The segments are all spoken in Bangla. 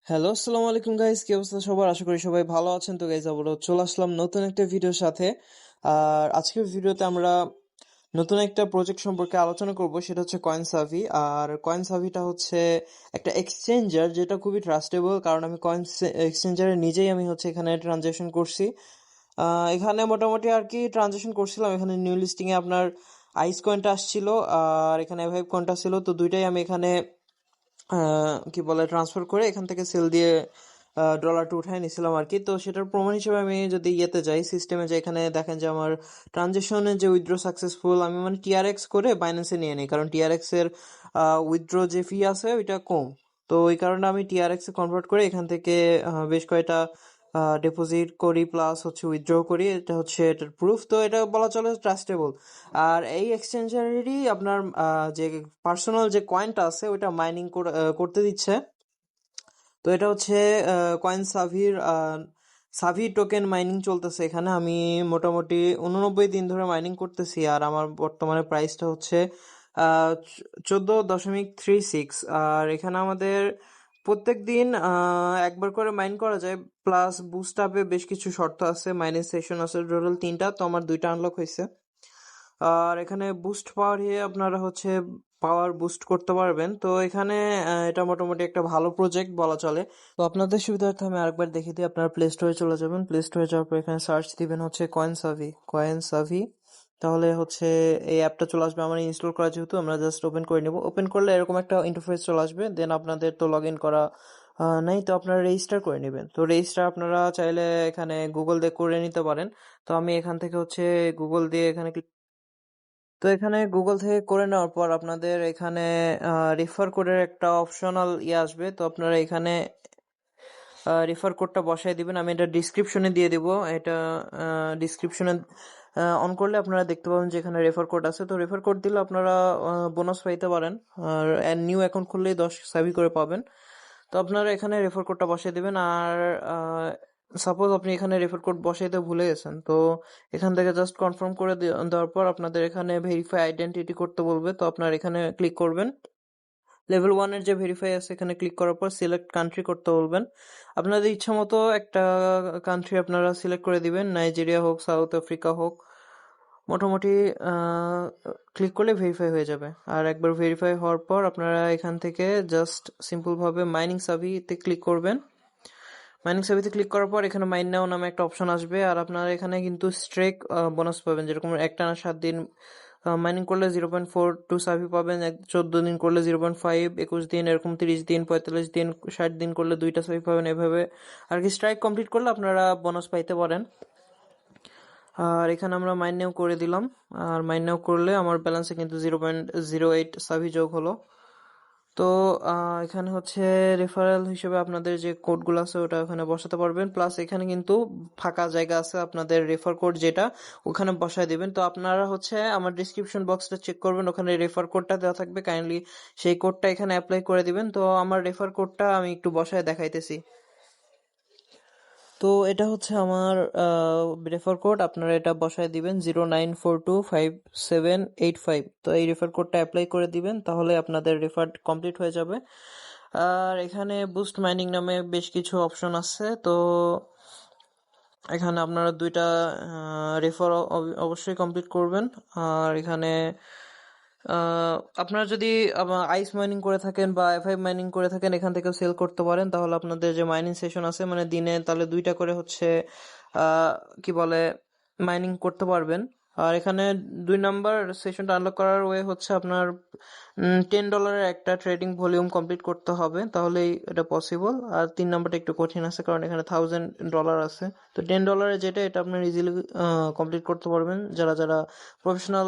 হ্যালো, আসসালামু আলাইকুম গাইস, কি অবস্থা সবার? আশা করি সবাই ভালো আছেন। তো গাইস আবারও চলে আসলাম নতুন একটা ভিডিওর সাথে। আর আজকের ভিডিওতে আমরা নতুন একটা প্রজেক্ট সম্পর্কে আলোচনা করব, সেটা হচ্ছে কয়েনসাভি। আর কয়েনসাভিটা হচ্ছে একটা এক্সচেঞ্জার যেটা খুবই ট্রাস্টেবল, কারণ আমি কয়েন এক্সচেঞ্জারে নিজেই আমি হচ্ছে এখানে ট্রানজাকশন করছি। এখানে মোটামুটি আর কি ট্রানজাকশন করছিলাম। এখানে নিউ লিস্টিং এ আপনার আইস কয়েনটা আসছিল, আর এখানে ভাইব কয়েনটা ছিল, তো দুইটাই আমি এখানে কি বলে ট্রান্সফার করে এখান থেকে সেল দিয়ে ডলারটা উঠায় নিছিলাম আর কি। তো সেটার প্রমাণ হিসেবে আমি যদি ইয়েতে যাই, সিস্টেমে, যে এখানে দেখেন যে আমার ট্রানজেকশনের যে উইথড্র সাকসেসফুল, আমি মানে টিআরএক্স করে বাইন্যান্সে নিয়ে নিই, কারণ টিআরএক্স এর উইথড্র যে ফি আছে ওইটা কম। তো ওই কারণে আমি টিআরএক্স এ কনভার্ট করে এখান থেকে বেশ কয়টা ডিপোজিট করি, প্লাস হচ্ছে উইথড্র করি। এটা হচ্ছে এটার প্রুফ। তো এটা বলা চলে ট্রাস্টেবল। আর এই এক্সচেঞ্জারেরই আপনার যে পার্সোনাল যে কয়েনটা আছে ওইটা মাইনিং করতে দিচ্ছে। তো এটা হচ্ছে কয়েন সাভির সাভি টোকেন মাইনিং চলতেছে এখানে। আমি মোটামুটি 89 দিন ধরে মাইনিং করতেছি, আর আমার বর্তমানে প্রাইসটা হচ্ছে 14.36। আর এখানে আমাদের প্রত্যেক দিন একবার করে মাইন করা যায়, প্লাস বুস্ট আপে বেশ কিছু শর্ত আছে, মাইনিং সেশন আছে টোটাল 3টা, তো আমার 2টা আনলক হয়েছে। আর এখানে বুস্ট পাওয়ার আপনারা হচ্ছে পাওয়ার বুস্ট করতে পারবেন। তো এখানে এটা মোটামুটি একটা ভালো প্রজেক্ট বলা চলে। তো আপনাদের সুবিধার্থে আমি আরেকবার দেখিয়ে দিই। আপনারা প্লে স্টোরে চলে যাবেন, প্লে স্টোরে যাওয়ার পর এখানে সার্চ দিবেন হচ্ছে কয়েন সাভি। তাহলে হচ্ছে এই অ্যাপটা চলে আসবে। আমার ইনস্টল করা যেহেতু, আমরা জাস্ট ওপেন করে নেব। ওপেন করলে এরকম একটা ইন্টারফেস চলে আসবে। দেন আপনাদের তো লগ ইন করা নাই, তো আপনারা রেজিস্টার করে নেবেন। তো রেজিস্টার আপনারা চাইলে এখানে গুগল দিয়ে করে নিতে পারেন। তো আমি এখান থেকে হচ্ছে গুগল দিয়ে এখানে তো এখানে গুগল থেকে করে নেওয়ার পর আপনাদের এখানে রেফার কোডের একটা অপশনাল আসবে। তো আপনারা এখানে রেফার কোডটা বসাই দিবেন। আমি এটা ডিসক্রিপশনে দিয়ে দিব। এটা ডিসক্রিপশনে অন করলে আপনারা দেখতে পাবেন যে এখানে রেফার কোড আছে। তো রেফার কোড দিলে আপনারা বোনাস পাইতে পারেন। আর নিউ অ্যাকাউন্ট খুললেই 10 সাবি করে পাবেন। তো আপনারা এখানে রেফার কোডটা বসিয়ে দিবেন। আর সাপোজ আপনি এখানে রেফার কোড বসাইতে ভুলে গেছেন, তো এখান থেকে জাস্ট কনফার্ম করে দেওয়ার পর আপনাদের এখানে ভেরিফাই আইডেন্টিটি করতে বলবে। তো আপনার এখানে ক্লিক করবেন। লেভেল 1 এর যে ভেরিফাই আছে এখানে ক্লিক করার পর সিলেক্ট কান্ট্রি করতে বলবেন। আপনাদের ইচ্ছা মতো একটা কান্ট্রি আপনারা সিলেক্ট করে দিবেন, নাইজেরিয়া হোক, সাউথ আফ্রিকা হোক। মোটামুটি ক্লিক করলে ভেরিফাই হয়ে যাবে। আর একবার ভেরিফাই হওয়ার পর আপনারা এখান থেকে জাস্ট সিম্পল ভাবে মাইনিং সাবিতে ক্লিক করবেন। মাইনিং সাবিতে ক্লিক করার পর এখানে মাইন নাও নামে একটা অপশন আসবে। আর আপনারা এখানে কিন্তু স্ট্রেক বোনাস পাবেন, যেরকম একটানা 7 দিন মাইনিং করলে 0.42 সাবি পাবেন, 14 দিন করলে 0.5, 21 দিন, এরকম 30 দিন, 45 দিন, 60 দিন করলে 2টা সাবি পাবেন। এভাবে আর কি স্ট্রাইক কমপ্লিট করলে আপনারা বোনাস পাইতে পারেন। আর এখানে আমরা মাইন নাও করে দিলাম। আর মাইন নাও করলে আমার ব্যালেন্সে কিন্তু 0.08 সাবি যোগ হলো। তো এখানে হচ্ছে রেফারেল হিসেবে আপনাদের যে কোডগুলো আছে ওটা ওখানে বসাতে পারবেন, প্লাস এখানে কিন্তু ফাঁকা জায়গা আছে আপনাদের রেফার কোড যেটা ওখানে বসায় দিবেন। তো আপনারা হচ্ছে আমার ডিসক্রিপশন বক্সটা চেক করবেন, ওখানে রেফার কোডটা দেওয়া থাকবে, কাইন্ডলি সেই কোডটা এখানে অ্যাপ্লাই করে দিবেন। তো আমার রেফার কোডটা আমি একটু বসায় দেখাইতেছি। তো এটা হচ্ছে আমার রেফার কোড, আপনারা এটা বসায় দিবেন 0942578 তো এই রেফার কোডটা অ্যাপ্লাই করে দিবেন, তাহলে আপনাদের রেফার কমপ্লিট হয়ে যাবে। আর এখানে বুস্ট মাইনিং নামে বেশ কিছু অপশন আছে। তো এখানে আপনারা 2টা রেফার অবশ্যই কমপ্লিট করবেন। আর এখানে আপনারা যদি আইস মাইনিং করে থাকেন বা এফআই মাইনিং করে থাকেন, এখান থেকেও সেল করতে পারেন। তাহলে আপনাদের যে মাইনিং সেশন আছে, মানে দিনে তাহলে 2টা করে হচ্ছে কি বলে মাইনিং করতে পারবেন। আর এখানে 2 নাম্বার সেশনটা আনলক করার ওয়ে হচ্ছে আপনার $10 একটা ট্রেডিং ভলিউম কমপ্লিট করতে হবে, তাহলেই এটা পসিবল। আর 3 নাম্বারটা একটু কঠিন আছে, কারণ এখানে $1000 আছে। তো $10 যেটা, এটা আপনার ইজিলি কমপ্লিট করতে পারবেন যারা যারা প্রফেশনাল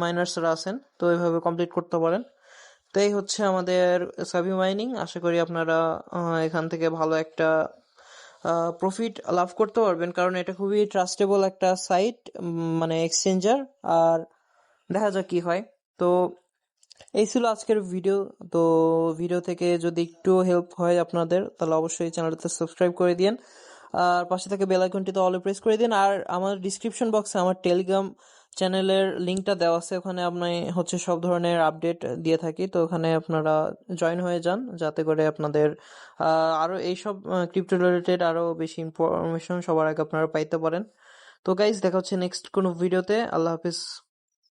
মাইনার্সরা আছেন। তো এইভাবে কমপ্লিট করতে পারেন। তো এই হচ্ছে আমাদের সাবি মাইনিং। আশা করি আপনারা এখান থেকে ভালো একটা প্রফিট লাভ করতে পারবেন, কারণ এটা খুবই ট্রাস্টেবল একটা সাইট, মানে এক্সচেঞ্জার। আর দেখা যাক কি হয়। তো এই ছিল আজকের ভিডিও। তো ভিডিও থেকে যদি একটু হেল্প হয় আপনাদের, তাহলে অবশ্যই চ্যানেলটাতে সাবস্ক্রাইব করে দিন। আর পাশে থেকে বেল আইকনটিতে অলে প্রেস করে দিন। আর আমার ডিসক্রিপশন বক্সে আমার টেলিগ্রাম চ্যানেলের লিঙ্কটা দেওয়া আছে, ওখানে আমি হচ্ছে সব ধরনের আপডেট দিয়ে থাকি, তো ওখানে আপনারা জয়েন হয়ে যান যাতে করে আপনাদের আরো এইসব ক্রিপ্টো রিলেটেড আরো বেশি ইনফরমেশন সবার আগে আপনারা পাইতে পারেন। তো গাইজ দেখা হচ্ছে নেক্সট কোনো ভিডিওতে। আল্লাহ হাফিজ।